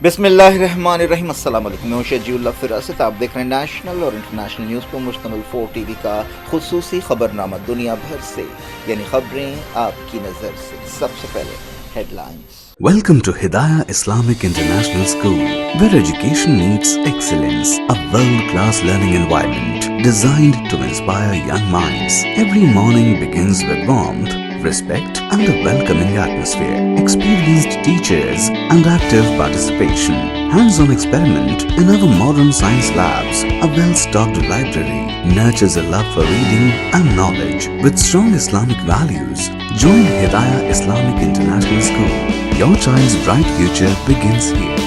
بسم اللہ الرحمن الرحیم۔ السلام علیکم، میں ہوں شجیع اللہ فراست۔ آپ دیکھ رہے ہیں نیشنل اور انٹرنیشنل نیوز پر مشتمل 4 ٹی وی کا خصوصی خبرنامہ دنیا بھر سے، یعنی خبریں آپ کی نظر سے۔ سب سے پہلے headlines. Welcome to Hidayah Islamic International School, where education meets excellence, a world-class learning environment designed to inspire young minds. Every morning begins with warmth, respect and a welcoming atmosphere. Experienced teachers and active participation. Hands-on experiment in our modern science labs. A well-stocked library nurtures a love for reading and knowledge. With strong Islamic values, join Hidayah Islamic International School. Your child's bright future begins here.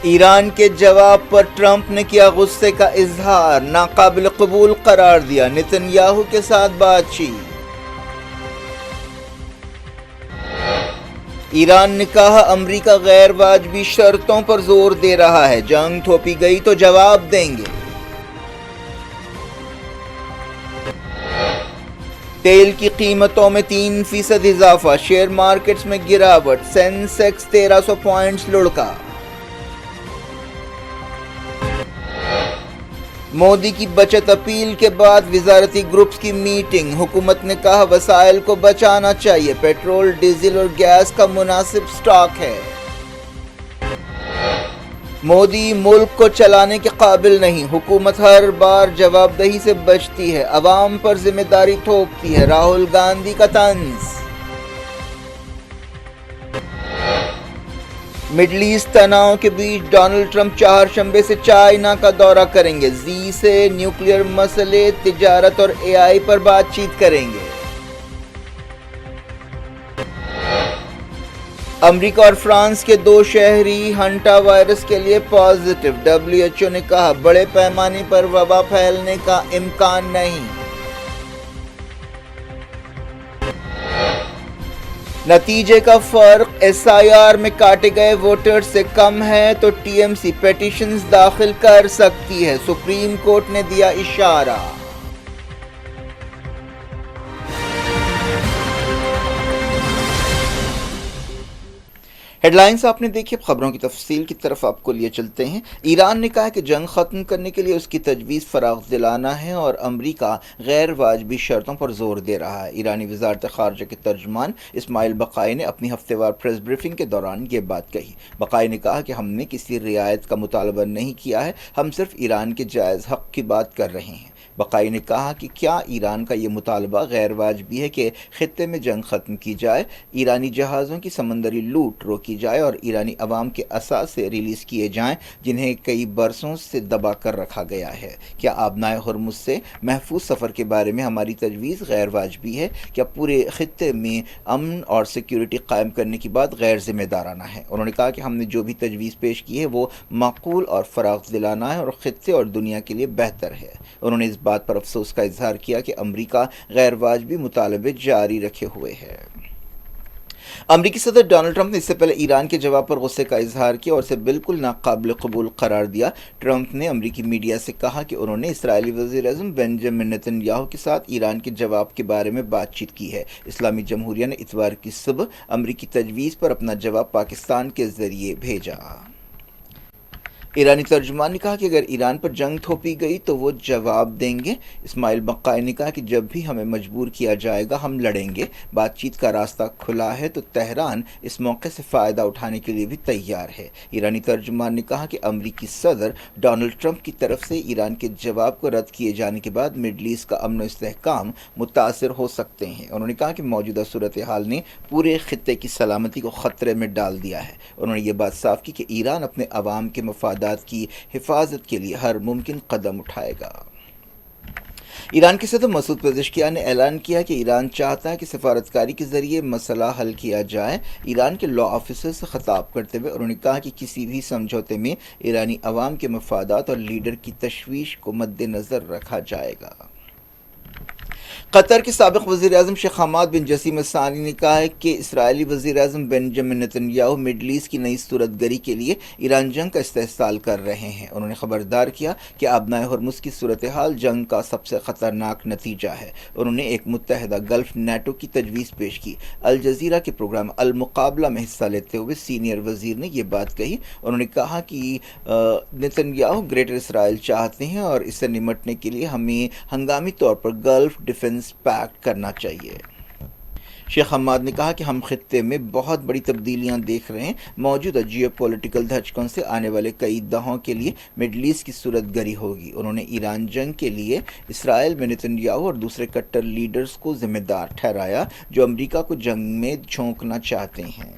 Iran کے جواب پر Trump نے کیا غصے کا اظہار، ناقابل قبول قرار دیا نتن یاہو کے ساتھ بات چیت۔ ایران نے کہا امریکہ غیر واجبی شرطوں پر زور دے رہا ہے، جنگ تھوپی گئی تو جواب دیں گے۔ تیل کی قیمتوں میں 3% اضافہ، شیئر مارکیٹس میں گراوٹ، سینسیکس 1300 پوائنٹس لڑکا۔ مودی کی بچت اپیل کے بعد وزارتی گروپس کی میٹنگ، حکومت نے کہا وسائل کو بچانا چاہیے، پیٹرول، ڈیزل اور گیس کا مناسب سٹاک ہے۔ مودی ملک کو چلانے کے قابل نہیں، حکومت ہر بار جواب دہی سے بچتی ہے، عوام پر ذمہ داری تھوپتی ہے، راہل گاندھی کا طنز۔ مڈل ایسٹ تناؤ کے بیچ ڈونلڈ ٹرمپ چہارشنبے سے چائنا کا دورہ کریں گے، زی سے نیوکلیئر مسئلے، تجارت اور اے آئی پر بات چیت کریں گے۔ امریکہ اور فرانس کے 2 شہری ہنٹا وائرس کے لیے پازیٹو، WHO نے کہا بڑے پیمانے پر وبا پھیلنے کا امکان نہیں۔ نتیجے کا فرق SIR میں کاٹے گئے ووٹر سے کم ہے تو TMC پیٹیشنز داخل کر سکتی ہے، سپریم کورٹ نے دیا اشارہ۔ ہیڈ لائنز آپ نے دیکھی، اب خبروں کی تفصیل کی طرف آپ کو لیے چلتے ہیں۔ ایران نے کہا کہ جنگ ختم کرنے کے لیے اس کی تجویز فراغ دلانا ہے اور امریکہ غیر واجبی شرطوں پر زور دے رہا ہے۔ ایرانی وزارت خارجہ کے ترجمان اسماعیل بقائی نے اپنی ہفتہ وار پریس بریفنگ کے دوران یہ بات کہی۔ بقائی نے کہا کہ ہم نے کسی رعایت کا مطالبہ نہیں کیا ہے، ہم صرف ایران کے جائز حق کی بات کر رہے ہیں۔ بقائی نے کہا کہ کیا ایران کا یہ مطالبہ غیر واجبی ہے کہ خطے میں جنگ ختم کی جائے، ایرانی جہازوں کی سمندری لوٹ روکی جائے اور ایرانی عوام کے اثاثے ریلیز کیے جائیں جنہیں کئی برسوں سے دبا کر رکھا گیا ہے؟ کیا آبنائے ہرمز سے محفوظ سفر کے بارے میں ہماری تجویز غیر واجبی ہے؟ کیا پورے خطے میں امن اور سیکیورٹی قائم کرنے کی بات غیر ذمہ دارانہ ہے؟ انہوں نے کہا کہ ہم نے جو بھی تجویز پیش کی ہے وہ معقول اور فراغ دلانہ ہے اور خطے اور دنیا کے لیے بہتر ہے۔ انہوں نے اس بات پر افسوس کا اظہار کیا کہ امریکہ غیر واجبی مطالبے جاری رکھے ہوئے ہے۔ امریکی صدر ڈونلڈ ٹرمپ نے اس سے پہلے ایران کے جواب پر غصے کا اظہار کیا اور اسے بالکل ناقابل قبول قرار دیا۔ ٹرمپ نے امریکی میڈیا سے کہا کہ انہوں نے اسرائیلی وزیر اعظم بنجامن نتن یاہو کے ساتھ ایران کے جواب کے بارے میں بات چیت کی ہے۔ اسلامی جمہوریہ نے اتوار کی صبح امریکی تجویز پر اپنا جواب پاکستان کے ذریعے بھیجا۔ ایرانی ترجمان نے کہا کہ اگر ایران پر جنگ تھوپی گئی تو وہ جواب دیں گے۔ اسماعیل بقائی نے کہا کہ جب بھی ہمیں مجبور کیا جائے گا ہم لڑیں گے، بات چیت کا راستہ کھلا ہے تو تہران اس موقع سے فائدہ اٹھانے کے لیے بھی تیار ہے۔ ایرانی ترجمان نے کہا کہ امریکی صدر ڈونلڈ ٹرمپ کی طرف سے ایران کے جواب کو رد کیے جانے کے بعد مڈل ایسٹ کا امن و استحکام متاثر ہو سکتے ہیں۔ انہوں نے کہا کہ موجودہ صورتحال نے پورے خطے کی سلامتی کو خطرے میں ڈال دیا ہے۔ انہوں نے یہ بات صاف کی کہ ایران اپنے عوام کے مفادات کی حفاظت کے لیے ہر ممکن قدم اٹھائے گا۔ ایران کے صدر مسعود پزشکیان نے اعلان کیا کہ ایران چاہتا ہے کہ سفارتکاری کے ذریعے مسئلہ حل کیا جائے۔ ایران کے لا آفیسر سے خطاب کرتے ہوئے انہوں نے کہا کہ کسی بھی سمجھوتے میں ایرانی عوام کے مفادات اور لیڈر کی تشویش کو مد نظر رکھا جائے گا۔ قطر کے سابق وزیر اعظم شیخ حماد بن جسیم الثانی نے کہا ہے کہ اسرائیلی وزیر اعظم بنجامن نیتن مڈل ایسٹ کی نئی صورت گری کے لیے ایران جنگ کا استحصال کر رہے ہیں۔ انہوں نے خبردار کیا کہ آبنائے ہرمز کی صورتحال جنگ کا سب سے خطرناک نتیجہ ہے۔ انہوں نے ایک متحدہ گلف نیٹو کی تجویز پیش کی۔ الجزیرہ کے پروگرام المقابلہ میں حصہ لیتے ہوئے سینئر وزیر نے یہ بات کہی۔ انہوں نے کہا کہ نیتن گریٹر اسرائیل چاہتے ہیں اور اس سے نمٹنے کے لیے ہمیں ہنگامی طور پر گلف ڈیفنس پیکٹ کرنا چاہیے۔ شیخ حماد نے کہا کہ ہم خطے میں بہت بڑی تبدیلیاں دیکھ رہے ہیں۔ موجودہ جیو پولیٹیکل دھچکوں سے آنے والے کئی دہوں کے لیے مڈل ایسٹ کی صورت گری ہوگی۔ انہوں نے ایران جنگ کے لیے اسرائیل میں نیتنیاہو اور دوسرے کٹر لیڈرز کو ذمہ دار ٹھہرایا جو امریکہ کو جنگ میں جھونکنا چاہتے ہیں۔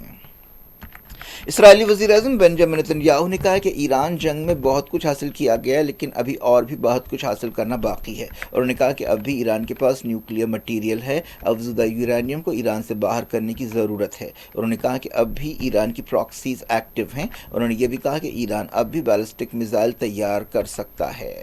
اسرائیلی وزیر اعظم بنجامن نیتنیاہو نے کہا کہ ایران جنگ میں بہت کچھ حاصل کیا گیا ہے لیکن ابھی اور بھی بہت کچھ حاصل کرنا باقی ہے۔ انہوں نے کہا کہ اب بھی ایران کے پاس نیوکلیئر مٹیریل ہے، افزودہ یورینیم کو ایران سے باہر کرنے کی ضرورت ہے۔ انہوں نے کہا کہ اب بھی ایران کی پراکسیز ایکٹیو ہیں۔ انہوں نے یہ بھی کہا کہ ایران اب بھی بیلسٹک میزائل تیار کر سکتا ہے۔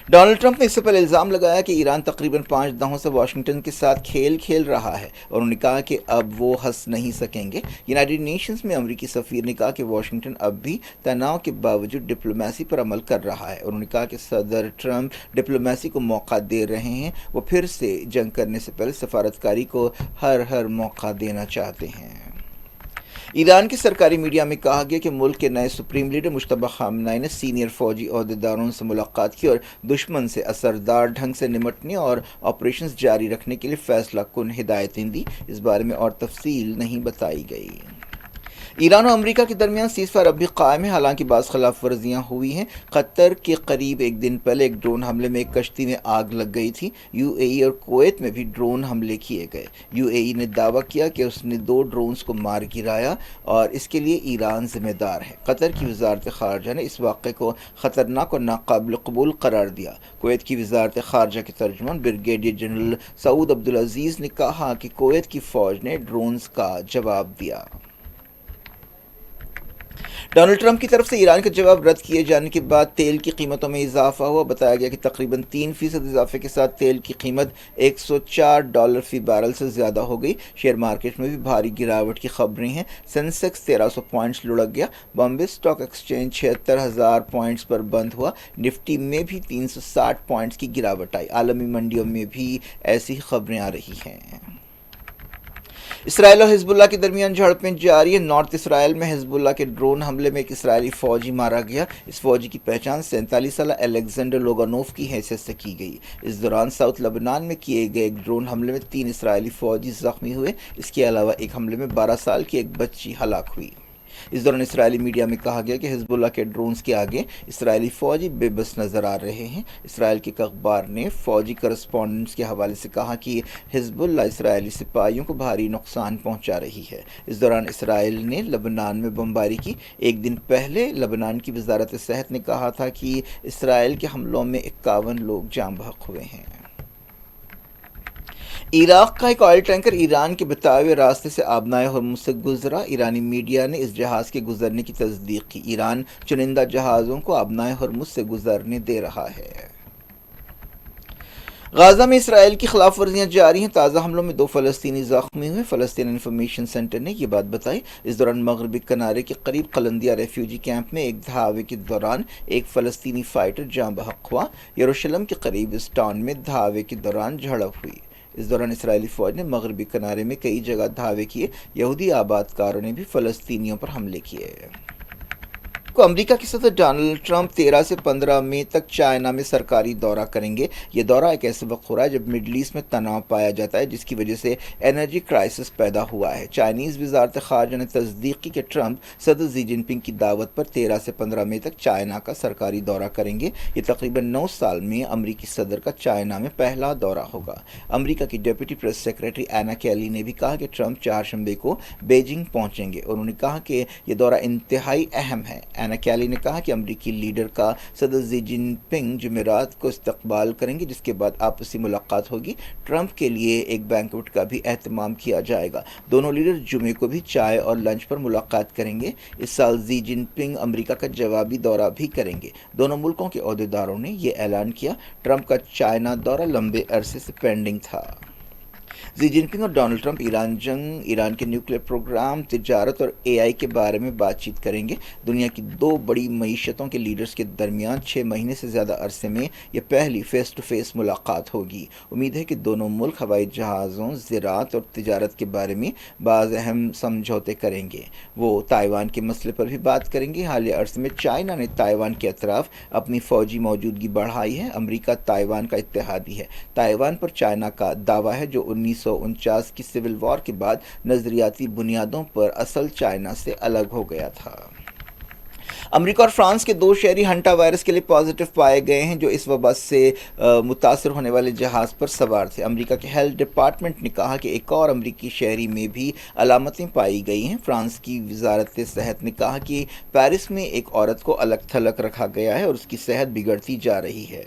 ڈونلڈ ٹرمپ نے اس سے پہلے الزام لگایا کہ ایران تقریباً 5 دہوں سے واشنگٹن کے ساتھ کھیل رہا ہے اور انہوں نے کہا کہ اب وہ ہنس نہیں سکیں گے۔ یونائیٹڈ نیشنز میں امریکی سفیر نے کہا کہ واشنگٹن اب بھی تناؤ کے باوجود ڈپلومیسی پر عمل کر رہا ہے۔ انہوں نے کہا کہ صدر ٹرمپ ڈپلومیسی کو موقع دے رہے ہیں، وہ پھر سے جنگ کرنے سے پہلے سفارتکاری کو ہر موقع دینا چاہتے ہیں۔ ایران کے سرکاری میڈیا میں کہا گیا کہ ملک کے نئے سپریم لیڈر مجتبی خامنہئی نے سینئر فوجی عہدیداروں سے ملاقات کی اور دشمن سے اثردار ڈھنگ سے نمٹنے اور آپریشنز جاری رکھنے کے لیے فیصلہ کن ہدایتیں دی۔ اس بارے میں اور تفصیل نہیں بتائی گئی۔ ایران و امریکہ کے درمیان سیز فائر اب بھی قائم ہے، حالانکہ بعض خلاف ورزیاں ہوئی ہیں۔ قطر کے قریب ایک دن پہلے ایک ڈرون حملے میں ایک کشتی میں آگ لگ گئی تھی۔ یو اے ای اور کویت میں بھی ڈرون حملے کیے گئے۔ یو اے ای نے دعویٰ کیا کہ اس نے 2 ڈرونز کو مار گرایا اور اس کے لیے ایران ذمہ دار ہے۔ قطر کی وزارت خارجہ نے اس واقعے کو خطرناک اور ناقابل قبول قرار دیا۔ کویت کی وزارت خارجہ کے ترجمان بریگیڈیئر جنرل سعود عبدالعزیز نے کہا کہ کویت کی فوج نے ڈرونز کا جواب دیا۔ ڈونلڈ ٹرمپ کی طرف سے ایران کا جواب رد کیے جانے کے بعد تیل کی قیمتوں میں اضافہ ہوا۔ بتایا گیا کہ تقریباً 3% اضافے کے ساتھ تیل کی قیمت $104 فی بیرل سے زیادہ ہو گئی۔ شیئر مارکیٹ میں بھی بھاری گراوٹ کی خبریں ہیں۔ سینسیکس 1300 پوائنٹس لڑک گیا۔ بامبے اسٹاک ایکسچینج 76,000 پوائنٹس پر بند ہوا۔ نفٹی میں بھی 360 پوائنٹس کی گراوٹ آئی۔ عالمی منڈیوں میں بھی ایسی خبریں آ رہی ہیں۔ اسرائیل اور حزب اللہ کے درمیان جھڑپیں جاری ہیں۔ نارتھ اسرائیل میں حزب اللہ کے ڈرون حملے میں ایک اسرائیلی فوجی مارا گیا۔ اس فوجی کی پہچان 47 سالہ الیگزینڈر لوگانوف کی حیثیت سے کی گئی۔ اس دوران ساؤتھ لبنان میں کیے گئے ایک ڈرون حملے میں 3 اسرائیلی فوجی زخمی ہوئے۔ اس کے علاوہ ایک حملے میں 12 سال کی ایک بچی ہلاک ہوئی۔ اس دوران اسرائیلی میڈیا میں کہا گیا کہ حزب اللہ کے ڈرونز کے آگے اسرائیلی فوجی بے بس نظر آ رہے ہیں۔ اسرائیل کے ایک اخبار نے فوجی کرسپونڈنٹس کے حوالے سے کہا کہ حزب اللہ اسرائیلی سپاہیوں کو بھاری نقصان پہنچا رہی ہے۔ اس دوران اسرائیل نے لبنان میں بمباری کی۔ ایک دن پہلے لبنان کی وزارت صحت نے کہا تھا کہ اسرائیل کے حملوں میں 51 لوگ جاں بحق ہوئے ہیں۔ عراق کا ایک آئل ٹینکر ایران کے بتائے ہوئے راستے سے آبنائے ہرمز سے گزرا۔ ایرانی میڈیا نے اس جہاز کے گزرنے کی تصدیق کی۔ ایران چنندہ جہازوں کو آبنائے ہرمز سے گزرنے دے رہا ہے۔ غزہ میں اسرائیل کی خلاف ورزیاں جاری ہیں۔ تازہ حملوں میں 2 فلسطینی زخمی ہوئے۔ فلسطین انفارمیشن سینٹر نے یہ بات بتائی۔ اس دوران مغربی کنارے کے قریب قلندیہ ریفیوجی کیمپ میں ایک دھاوے کے دوران ایک فلسطینی فائٹر جاں بحق ہوا۔ یروشلم کے قریب اس ٹاؤن میں دھاوے کے دوران جھڑپ ہوئی۔ اس دوران اسرائیلی فوج نے مغربی کنارے میں کئی جگہ دھاوے کیے۔ یہودی آباد کاروں نے بھی فلسطینیوں پر حملے کیے۔ امریکہ کے صدر ڈونلڈ ٹرمپ 13 سے 15 مئی تک چائنا میں سرکاری دورہ کریں گے۔ یہ دورہ ایک ایسے وقت ہو رہا ہے جب مڈل ایسٹ میں تناؤ پایا جاتا ہے، جس کی وجہ سے انرجی کرائسس پیدا ہوا ہے۔ چائنیز وزارت خارجہ نے تصدیق کی کہ ٹرمپ صدر شی جن پنگ کی دعوت پر 13 سے 15 مئی تک چائنا کا سرکاری دورہ کریں گے۔ یہ تقریباً 9 سال میں امریکی صدر کا چائنا میں پہلا دورہ ہوگا۔ امریکہ کی ڈپٹی پریس سیکرٹری اینا کیلی نے بھی کہا کہ ٹرمپ 4 شنبے کو بیجنگ پہنچیں گے۔ انہوں نے کہا کہ یہ دورہ انتہائی اہم ہے۔ اینا کیلی نے کہا کہ امریکی لیڈر کا صدر زی جن پنگ جمعرات کو استقبال کریں گے، جس کے بعد آپسی ملاقات ہوگی۔ ٹرمپ کے لیے ایک بینکوٹ کا بھی اہتمام کیا جائے گا۔ دونوں لیڈر جمعے کو بھی چائے اور لنچ پر ملاقات کریں گے۔ اس سال زی جن پنگ امریکہ کا جوابی دورہ بھی کریں گے۔ دونوں ملکوں کے عہدیداروں نے یہ اعلان کیا۔ ٹرمپ کا چائنا دورہ لمبے عرصے سے پینڈنگ تھا۔ زی جن پنگ اور ڈونلڈ ٹرمپ ایران جنگ، ایران کے نیوکلیئر پروگرام، تجارت اور اے آئی کے بارے میں بات چیت کریں گے۔ دنیا کی دو بڑی معیشتوں کے لیڈرز کے درمیان 6 مہینے سے زیادہ عرصے میں یہ پہلی فیس ٹو فیس ملاقات ہوگی۔ امید ہے کہ دونوں ملک ہوائی جہازوں، زراعت اور تجارت کے بارے میں بعض اہم سمجھوتے کریں گے۔ وہ تائیوان کے مسئلے پر بھی بات کریں گے۔ حالیہ عرصے میں چائنا نے تائیوان کے اطراف اپنی فوجی موجودگی بڑھائی ہے۔ امریکہ تائیوان کا اتحادی ہے۔ تائیوان پر چائنا کا دعویٰ ہے، جو 1949 کی سول وار کے بعد نظریاتی بنیادوں پر اصل چائنا سے الگ ہو گیا تھا۔ امریکہ اور فرانس کے 2 شہری ہنٹا وائرس کے لیے پازیٹیو پائے گئے ہیں، جو اس وبا سے متاثر ہونے والے جہاز پر سوار تھے۔ امریکہ کے ہیلتھ ڈپارٹمنٹ نے کہا کہ ایک اور امریکی شہری میں بھی علامتیں پائی گئی ہیں۔ فرانس کی وزارت صحت نے کہا کہ پیرس میں ایک عورت کو الگ تھلگ رکھا گیا ہے اور اس کی صحت بگڑتی جا رہی ہے۔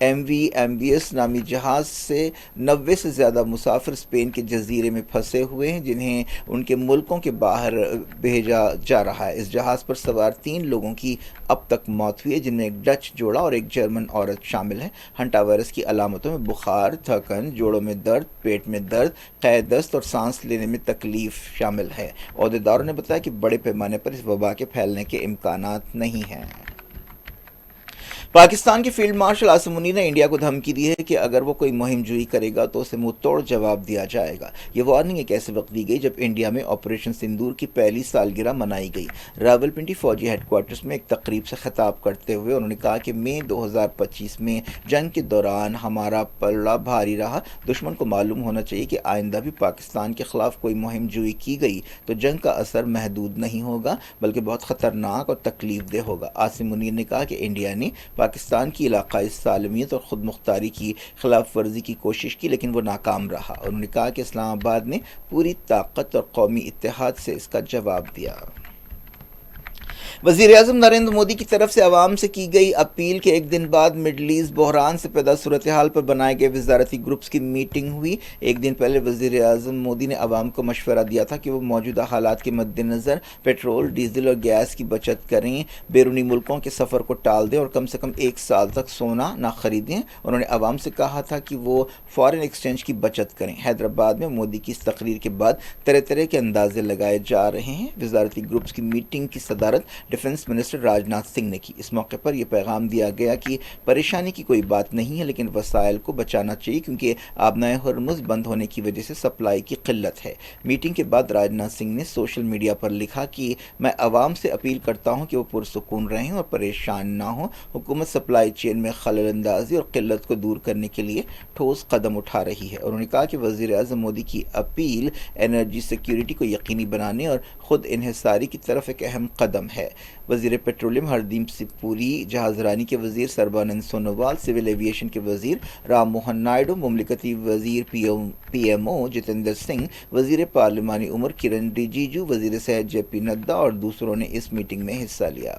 MV Ambitious نامی جہاز سے 90 سے زیادہ مسافر اسپین کے جزیرے میں پھنسے ہوئے ہیں، جنہیں ان کے ملکوں کے باہر بھیجا جا رہا ہے۔ اس جہاز پر سوار 3 لوگوں کی اب تک موت ہوئی ہے، جن میں ایک ڈچ جوڑا اور ایک جرمن عورت شامل ہے۔ ہنٹا وائرس کی علامتوں میں بخار، تھکن، جوڑوں میں درد، پیٹ میں درد، قے دست اور سانس لینے میں تکلیف شامل ہے۔ عہدیداروں نے بتایا کہ بڑے پیمانے پر اس وبا کے پھیلنے کے امکانات نہیں ہیں۔ پاکستان کے فیلڈ مارشل عاصم منیر نے انڈیا کو دھمکی دی ہے کہ اگر وہ کوئی مہم جوئی کرے گا تو اسے منہ توڑ جواب دیا جائے گا۔ یہ وارننگ ایک ایسے وقت دی گئی جب انڈیا میں آپریشن سندور کی پہلی سالگرہ منائی گئی۔ راولپنڈی فوجی ہیڈ کوارٹرز میں ایک تقریب سے خطاب کرتے ہوئے انہوں نے کہا کہ مئی 2025 میں جنگ کے دوران ہمارا پلڑا بھاری رہا۔ دشمن کو معلوم ہونا چاہیے کہ آئندہ بھی پاکستان کے خلاف کوئی مہم جوئی کی گئی تو جنگ کا اثر محدود نہیں ہوگا بلکہ بہت خطرناک اور تکلیف دہ ہوگا۔ عاصم منیر نے کہا کہ انڈیا نے پاکستان کی علاقائی سالمیت اور خود مختاری کی خلاف ورزی کی کوشش کی، لیکن وہ ناکام رہا۔ انہوں نے کہا کہ اسلام آباد نے پوری طاقت اور قومی اتحاد سے اس کا جواب دیا۔ وزیر اعظم نریندر مودی کی طرف سے عوام سے کی گئی اپیل کے ایک دن بعد مڈل ایسٹ بحران سے پیدا صورتحال پر بنائے گئے وزارتی گروپس کی میٹنگ ہوئی۔ ایک دن پہلے وزیر اعظم مودی نے عوام کو مشورہ دیا تھا کہ وہ موجودہ حالات کے مد نظر پیٹرول، ڈیزل اور گیس کی بچت کریں، بیرونی ملکوں کے سفر کو ٹال دیں اور کم سے کم 1 سال تک سونا نہ خریدیں۔ انہوں نے عوام سے کہا تھا کہ وہ فارن ایکسچینج کی بچت کریں۔ حیدرآباد میں مودی کی اس تقریر کے بعد طرح طرح کے اندازے لگائے جا رہے ہیں۔ وزارتی گروپس کی میٹنگ کی صدارت ڈیفنس منسٹر راجناتھ سنگھ نے کی۔ اس موقع پر یہ پیغام دیا گیا کہ پریشانی کی کوئی بات نہیں ہے، لیکن وسائل کو بچانا چاہیے کیونکہ آبنائے ہرمز بند ہونے کی وجہ سے سپلائی کی قلت ہے۔ میٹنگ کے بعد راجناتھ سنگھ نے سوشل میڈیا پر لکھا کہ میں عوام سے اپیل کرتا ہوں کہ وہ پرسکون رہیں اور پریشان نہ ہوں۔ حکومت سپلائی چین میں خلل اندازی اور قلت کو دور کرنے کے لیے ٹھوس قدم اٹھا رہی ہے۔ انہوں نے کہا کہ وزیر اعظم مودی کی اپیل انرجی سیکیورٹی کو یقینی بنانے اور خود انحصاری کی طرف ایک اہم قدم ہے۔ وزیر پیٹرولیم ہردیپ سنگھ پوری، جہاز رانی کے وزیر سربانند سونووال، سول ایویشن کے وزیر رام موہن نائیڈو، مملکتی وزیر P M O Jitendra Singh, وزیر پارلیمانی امور کرن رجیجو، وزیر صحت جے پی نڈا اور دوسروں نے اس میٹنگ میں حصہ لیا۔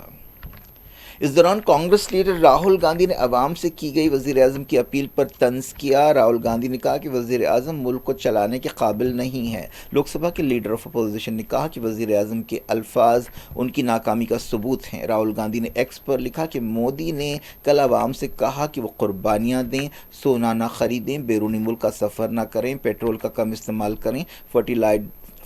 اس دوران کانگریس لیڈر راہل گاندھی نے عوام سے کی گئی وزیر اعظم کی اپیل پر طنز کیا۔ راہل گاندھی نے کہا کہ وزیر اعظم ملک کو چلانے کے قابل نہیں ہے۔ لوک سبھا کے لیڈر آف اپوزیشن نے کہا کہ وزیر اعظم کے الفاظ ان کی ناکامی کا ثبوت ہیں۔ راہل گاندھی نے ایکس پر لکھا کہ مودی نے کل عوام سے کہا کہ وہ قربانیاں دیں، سونا نہ خریدیں، بیرونی ملک کا سفر نہ کریں، پیٹرول کا کم استعمال کریں،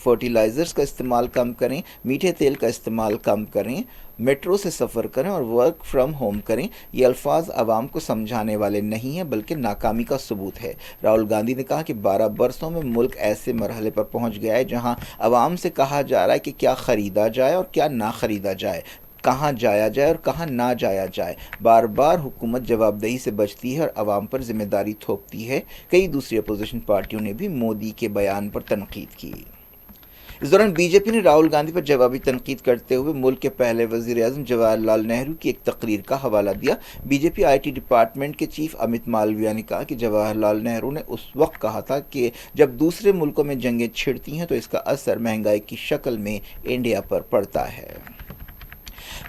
فرٹیلائزرز کا استعمال کم کریں، میٹھے تیل کا استعمال کم کریں، میٹرو سے سفر کریں اور ورک فرام ہوم کریں۔ یہ الفاظ عوام کو سمجھانے والے نہیں ہیں بلکہ ناکامی کا ثبوت ہے۔ راہل گاندھی نے کہا کہ 12 برسوں میں ملک ایسے مرحلے پر پہنچ گیا ہے جہاں عوام سے کہا جا رہا ہے کہ کیا خریدا جائے اور کیا نہ خریدا جائے، کہاں جایا جائے اور کہاں نہ جایا جائے۔ بار بار حکومت جواب دہی سے بچتی ہے اور عوام پر ذمہ داری تھوپتی ہے۔ کئی دوسری اپوزیشن پارٹیوں نے بھی مودی کے بیان پر تنقید کی۔ اس دوران بی جے پی نے راہل گاندھی پر جوابی تنقید کرتے ہوئے ملک کے پہلے وزیر اعظم جواہر لال نہرو کی ایک تقریر کا حوالہ دیا۔ B J P I T department کے چیف امت مالویہ نے کہا کہ جواہر لال نہرو نے اس وقت کہا تھا کہ جب دوسرے ملکوں میں جنگیں چھڑتی ہیں تو اس کا اثر مہنگائی کی شکل میں انڈیا پر پڑتا ہے۔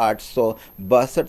862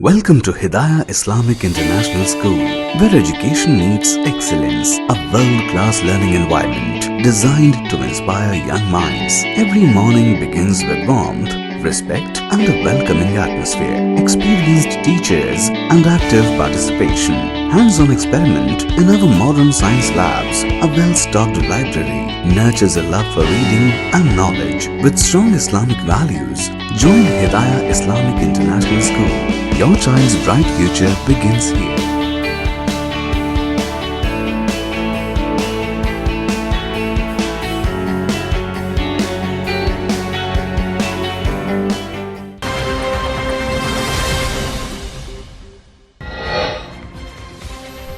Welcome to Hidayah Islamic International School, where education meets excellence, a world-class learning environment designed to inspire young minds. Every morning begins with warmth, respect, and a welcoming atmosphere. Experienced teachers and active participation. Hands-on experiment in our modern science labs. A well-stocked library nurtures a love for reading and knowledge. With strong Islamic values, join Hidayah Islamic International School. Your child's bright future begins here.